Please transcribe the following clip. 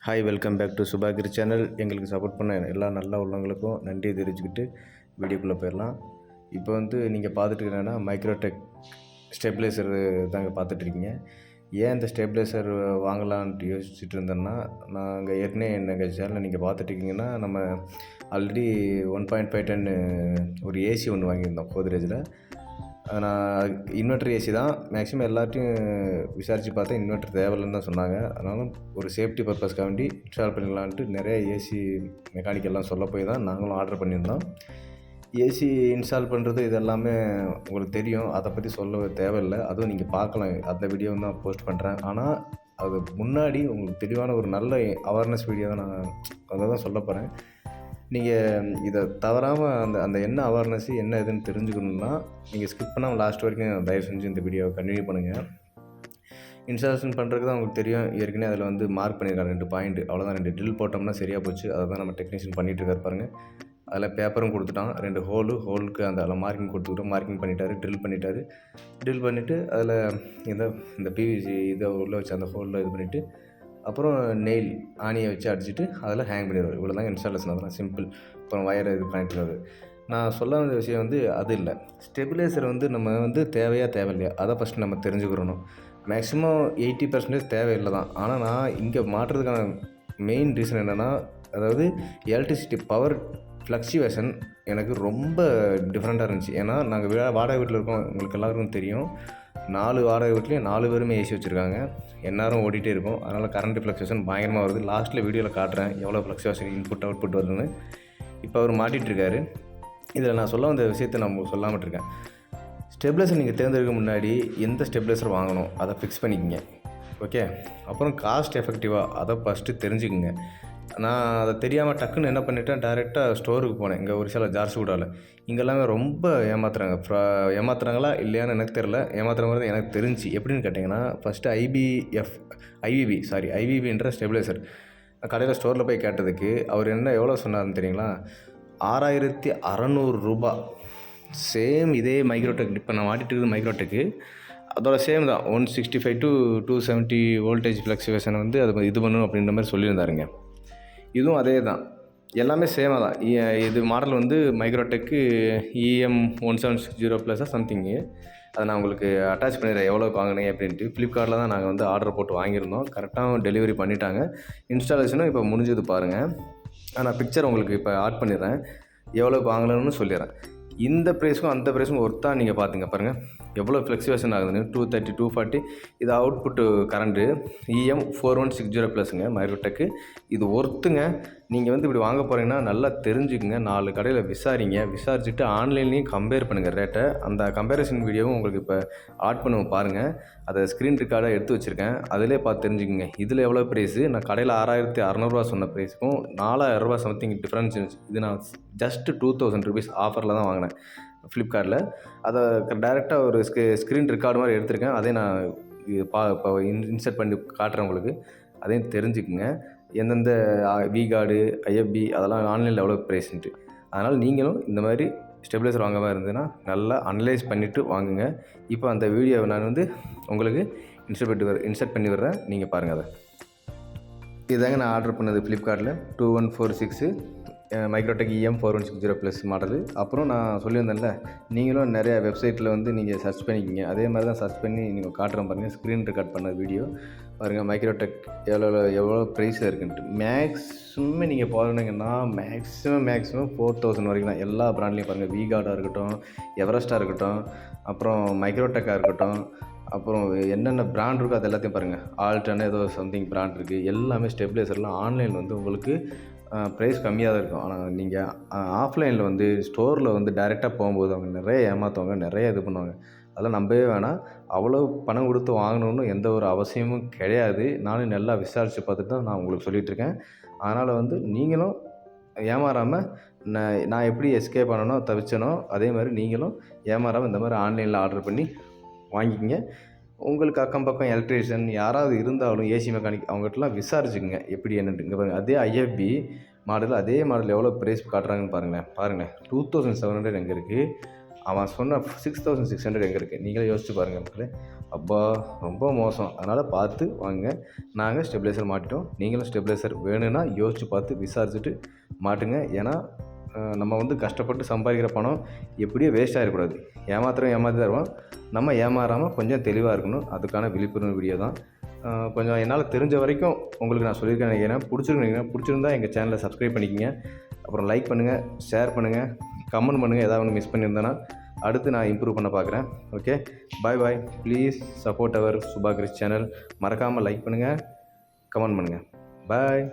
Hi welcome back to Subagiri channel. எங்களுக்கு support பண்ண எல்லா நல்ல உள்ளவங்களுக்கும் நன்றி தெரிவிச்சுக்கிட்டு வீடியோக்குள்ளே போயிடலாம். இப்போ நீங்கள் பார்த்துட்டு என்னென்னா மைக்ரோடெக் ஸ்டெபிலைசர் தாங்க பார்த்துட்ருக்கீங்க. ஏன் இந்த ஸ்டெபிலைசர் வாங்கலான்ட்டு யோசிச்சுட்டு இருந்தேன்னா, நாங்கள் ஏற்கனவே எங்கள் சேனலை நீங்கள் பார்த்துட்ருக்கீங்கன்னா, நம்ம ஆல்ரெடி 1.5 டன் ஒரு ஏசி ஒன்று வாங்கியிருந்தோம் கோத்ரேஜில். நான் இன்வெர்ட்டர் ஏசி தான். மேக்ஸிமம் எல்லாத்தையும் விசாரித்து பார்த்தேன், இன்வெர்ட்டர் தேவையில்லைன்னு தான் சொன்னாங்க. அதனால ஒரு சேஃப்டி பர்பஸ்க்காக வேண்டி இன்ஸ்டால் பண்ணிக்கலான்ட்டு நிறைய ஏசி மெக்கானிக்கெல்லாம் சொல்ல போய் தான் நாங்களும் ஆர்டர் பண்ணியிருந்தோம். ஏசி இன்ஸ்டால் பண்ணுறது இது எல்லாமே உங்களுக்கு தெரியும், அதை பற்றி சொல்ல தேவையில்லை. அதுவும் நீங்கள் பார்க்கலாம், அந்த வீடியோ தான் போஸ்ட் பண்ணுறேன். ஆனால் அது முன்னாடி உங்களுக்கு தெளிவான ஒரு நல்ல அவேர்னஸ் வீடியோ தான் நான் அதை தான் சொல்ல போகிறேன். நீங்கள் இதை தவறாமல் அந்த என்ன அவேர்னஸ்ஸு என்ன இதுன்னு தெரிஞ்சுக்கணுன்னா, நீங்கள் ஸ்கிப் பண்ணாமல் லாஸ்ட் வரைக்கும் தயவு செஞ்சு இந்த வீடியோவை கண்டினியூ பண்ணுங்கள். இன்ஸ்டாலேஷன் பண்ணுறதுக்கு தான் உங்களுக்கு தெரியும், ஏற்கனவே அதில் மார்க் பண்ணியிருக்காங்க 2 பாயிண்ட். அவ்வளோதான், 2 ட்ரில் போட்டோம்னா சரியாக போச்சு. அதை தான் நம்ம டெக்னீஷியன் பண்ணிகிட்ருக்காரு பாருங்கள். அதில் பேப்பரும் கொடுத்துட்டான், 2 ஹோலுக்கு அதில் மார்க்கிங் கொடுத்துக்கிட்டோம். மார்க்கிங் பண்ணிட்டார், ட்ரில் பண்ணிவிட்டு அதில் இந்த பிவிசி இதை உள்ளே வச்சு அந்த ஹோலில் இது பண்ணிவிட்டு அப்புறம் நெயில் ஆணியை வச்சு அடிச்சுட்டு அதில் ஹேங் பண்ணிடுவார். இவ்வளோ தான் இன்ஸ்டாலேஷன். அதெல்லாம் சிம்பிள். அப்புறம் வயரை இது பண்ணிட்டு நான் சொல்ல வேண்டிய விஷயம் அது இல்லை. ஸ்டெபிலைசர் நம்ம தேவையா தேவையில்லையா அதை ஃபஸ்ட்டு நம்ம தெரிஞ்சுக்கிறணும். மேக்ஸிமம் 80% தேவையில்லை தான். ஆனால் நான் இங்கே மாற்றுறதுக்கான மெயின் ரீசன் என்னென்னா, அதாவது எலக்ட்ரிசிட்டி பவர் ஃப்ளக்சுவேஷன் எனக்கு ரொம்ப டிஃப்ரெண்ட்டாக இருந்துச்சு. ஏன்னா நாங்கள் வாடகை வீட்டில் இருக்கோம், உங்களுக்கு எல்லாருக்கும் தெரியும். 4 வாடகை வீட்லேயும் 4 பேருமே ஏசி வச்சுருக்காங்க. எந்நேரம் ஓடிட்டே இருக்கும். அதனால் கரண்ட் ஃப்ளக்சுவேஷன் பயங்கரமாக வருது. லாஸ்ட்டில் வீடியோவில் காட்டுறேன் எவ்வளோ ஃப்ளக்சுவேஷன் இன்புட் அவுட்புட் வருதுன்னு. இப்போ அவர் மாட்டிகிட்ருக்காரு. இதில் நான் சொல்ல வந்த விஷயத்தை நம்ம சொல்லாமல் இருக்கேன். ஸ்டெபிலைசர் நீங்கள் தேர்ந்தெடுக்க முன்னாடி எந்த ஸ்டெபிலைசர் வாங்கணும் அதை ஃபிக்ஸ் பண்ணிக்கோங்க. ஓகே, அப்புறம் காஸ்ட் எஃபெக்டிவாக அதை ஃபஸ்ட்டு தெரிஞ்சுக்குங்க. நான் அதை தெரியாமல் டக்குன்னு என்ன பண்ணிவிட்டேன், டைரெக்டாக ஸ்டோருக்கு போனேன். இங்கே ஒரு சில ஜார்சுகுடாவில் இங்கெல்லாமே ரொம்ப ஏமாத்துறாங்க. ஏமாத்துறாங்களா இல்லையான்னு எனக்கு தெரில. ஏமாத்துற மாதிரி தான் எனக்கு தெரிஞ்சு. எப்படின்னு கேட்டிங்கன்னா, ஃபஸ்ட்டு ஐவிபின்ற ஸ்டெபிலைசர் கடையில் ஸ்டோரில் போய் கேட்டதுக்கு அவர் எவ்வளோ சொன்னார்னு தெரியுங்களா? 6600 ரூபா. சேம் இதே மைக்ரோடெக், இப்போ நான் மாட்டிகிட்டு இருக்குது மைக்ரோடெக்கு, அதோட சேம் தான். 165 to 270 வோல்டேஜ் ஃப்ளக்சுவேஷன் அது இது பண்ணணும் அப்படின்ற மாதிரி சொல்லியிருந்தாருங்க. இதுவும் அதே தான், எல்லாமே சேமாக தான். இது மாடல் மைக்ரோடெக்கு EM1760 சம்திங்கு. அதை நான் உங்களுக்கு அட்டாச் பண்ணிடுறேன் எவ்வளோக்கு வாங்கினேன் அப்படின்ட்டு. ஃப்ளிப்கார்ட்டில் தான் நாங்கள் ஆர்டர் போட்டு வாங்கியிருந்தோம். கரெக்டாக டெலிவரி பண்ணிட்டாங்க. இன்ஸ்டாலேஷனும் இப்போ முடிஞ்சது பாருங்கள். நான் பிக்சர் உங்களுக்கு இப்போ ஆட் பண்ணிடுறேன், எவ்வளோக்கு வாங்கணும்னு சொல்லிடுறேன். இந்த ப்ரைஸுக்கும் அந்த ப்ரைஸுக்கும் ஒர்த்தா நீங்கள் பார்த்துங்க பாருங்கள் எவ்வளோ ஃப்ளக்சுவேஷன் ஆகுதுன்னு. 230 240 இது அவுட்புட்டு கரண்ட்டு. EM4160+ங்க மைக்ரோடெக்கு. இது ஒர்த்துங்க. நீங்கள் இப்படி வாங்க போகிறீங்கன்னா நல்லா தெரிஞ்சுக்குங்க. 4 கடையில் விசாரிச்சுட்டு ஆன்லைன்லேயும் கம்பேர் பண்ணுங்கள் ரேட்டை. அந்த கம்பேரிசன் வீடியோவும் உங்களுக்கு இப்போ ஆட் பண்ணுவோம் பாருங்கள். அதை ஸ்க்ரீன் ரெக்கார்டாக எடுத்து வச்சுருக்கேன், அதிலே பார்த்து தெரிஞ்சுக்குங்க. இதில் எவ்வளோ ப்ரைஸு, நான் கடையில் 6600 சொன்ன ப்ரைஸுக்கும் 4000 சம்திங் டிஃப்ரென்ஸ் இருந்துச்சு. இது நான் ஜஸ்ட்டு 2000 ருபீஸ் ஆஃபரில் தான் வாங்கினேன் ஃப்ளிப்கார்ட்டில். அதை டைரெக்டாக ஒரு ஸ்க்ரீன் ரெக்கார்டு மாதிரி எடுத்திருக்கேன். அதே நான் இப்போ இன்சர்ட் பண்ணி காட்டுறேன் உங்களுக்கு, அதையும் தெரிஞ்சுக்குங்க. எந்தெந்த விகார்டு IFB அதெல்லாம் ஆன்லைனில் எவ்வளோ ப்ரைஸ்ன்ட்டு. அதனால் நீங்களும் இந்த மாதிரி ஸ்டெபிலைசர் வாங்க மாதிரி இருந்ததுன்னா நல்லா அனலைஸ் பண்ணிவிட்டு வாங்குங்க. இப்போ அந்த வீடியோவை நான் உங்களுக்கு இன்சர்ட் பண்ணி விடுறேன், நீங்கள் பாருங்கள். அதை இதுதாங்க நான் ஆர்டர் பண்ணது ஃப்ளிப்கார்ட்டில் 2146 மைக்ரோடெக் EM4160+ மாடலு. அப்புறம் நான் சொல்லியிருந்தேன்ல, நீங்களும் நிறையா வெப்சைட்டில் நீங்கள் சர்ச் பண்ணிக்கிங்க. அதே மாதிரி தான் சர்ச் பண்ணி நீங்கள் காட்டுறேன் பாருங்கள், ஸ்க்ரீன் ரெக்கார்ட் பண்ண வீடியோ பாருங்கள். மைக்ரோடெக் எவ்வளோ ப்ரைஸில் இருக்குன்ட்டு. மேக்ஸிமம் நீங்கள் போனீங்கன்னா மேக்ஸிமம் 4000 வரைக்கும் தான் எல்லா ப்ராண்ட்லேயும் பாருங்கள். விகார்டாக இருக்கட்டும், எவரெஸ்ட்டாக இருக்கட்டும், அப்புறம் மைக்ரோடெக்காக இருக்கட்டும், அப்புறம் என்னென்ன பிராண்ட் இருக்கோ அது எல்லாத்தையும் பாருங்கள். ஆல்டான ஏதோ சம்திங் பிராண்ட் இருக்குது. எல்லாமே ஸ்டெபிலைசர்லாம் ஆன்லைனில் உங்களுக்கு ப்ரைஸ் கம்மியாக தான் இருக்கும். ஆனால் நீங்கள் ஆஃப்லைனில் ஸ்டோரில் டைரெக்டாக போகும்போது அவங்க நிறைய ஏமாற்றுவாங்க, நிறைய இது பண்ணுவாங்க. அதெல்லாம் நம்பவே வேணாம். அவ்வளோ பணம் கொடுத்து வாங்கணுன்னு எந்த ஒரு அவசியமும் கிடையாது. நானும் நல்லா விசாரித்து பார்த்துட்டு தான் நான் உங்களுக்கு சொல்லிகிட்ருக்கேன். அதனால் நீங்களும் ஏமாறாமல், நான் எப்படி எஸ்கேப் பண்ணனோ தவிச்சனோ அதே மாதிரி நீங்களும் ஏமாறாமல் இந்த மாதிரி ஆன்லைனில் ஆர்டர் பண்ணி வாங்கிக்கிங்க. உங்களுக்கு அக்கம் பக்கம் எலக்ட்ரீஷியன் யாராவது இருந்தாலும் ஏசி மெக்கானிக் அவங்ககிட்டலாம் விசாரிச்சுக்குங்க எப்படி என்னன்ட்டு. இங்கே பாருங்கள், அதே IFB மாடல், அதே மாடல் எவ்வளோ ப்ரைஸ் காட்டுறாங்கன்னு பாருங்களேன். 2700 எங்கே இருக்குது, அவன் சொன்ன 6600 எங்கே இருக்குது நீங்களே யோசிச்சு பாருங்கள் மக்களே. அப்பா ரொம்ப மோசம். அதனால் பார்த்து வாங்குங்க. நாங்கள் ஸ்டெபிலைசர் மாட்டிட்டோம். நீங்களும் ஸ்டெபிலைசர் வேணும்னா யோசித்து பார்த்து விசாரிச்சுட்டு மாட்டுங்க. ஏன்னா நம்ம வந்து கஷ்டப்பட்டு சம்பாதிக்கிற பணம் எப்படியோ வேஸ்ட் ஆகிடக்கூடாது. ஏமாற்றி தருவோம். நம்ம ஏமாறாமல் கொஞ்சம் தெளிவாக இருக்கணும். அதுக்கான விழிப்புணர்வு வீடியோ தான். கொஞ்சம் என்னால் தெரிஞ்ச வரைக்கும் உங்களுக்கு நான் சொல்லியிருக்கேன் நினைக்கிறேன். பிடிச்சிருந்தா எங்கள் சேனலை சப்ஸ்கிரைப் பண்ணிக்கங்க. அப்புறம் லைக் பண்ணுங்கள், ஷேர் பண்ணுங்கள், கமெண்ட் பண்ணுங்கள். ஏதாவது ஒன்று மிஸ் பண்ணியிருந்தேன்னா அடுத்து நான் இம்ப்ரூவ் பண்ண பார்க்குறேன். Okay, bye. Please support our Suba Kris channel. மறக்காமல் லைக் பண்ணுங்கள், கமெண்ட் பண்ணுங்கள். பாய்.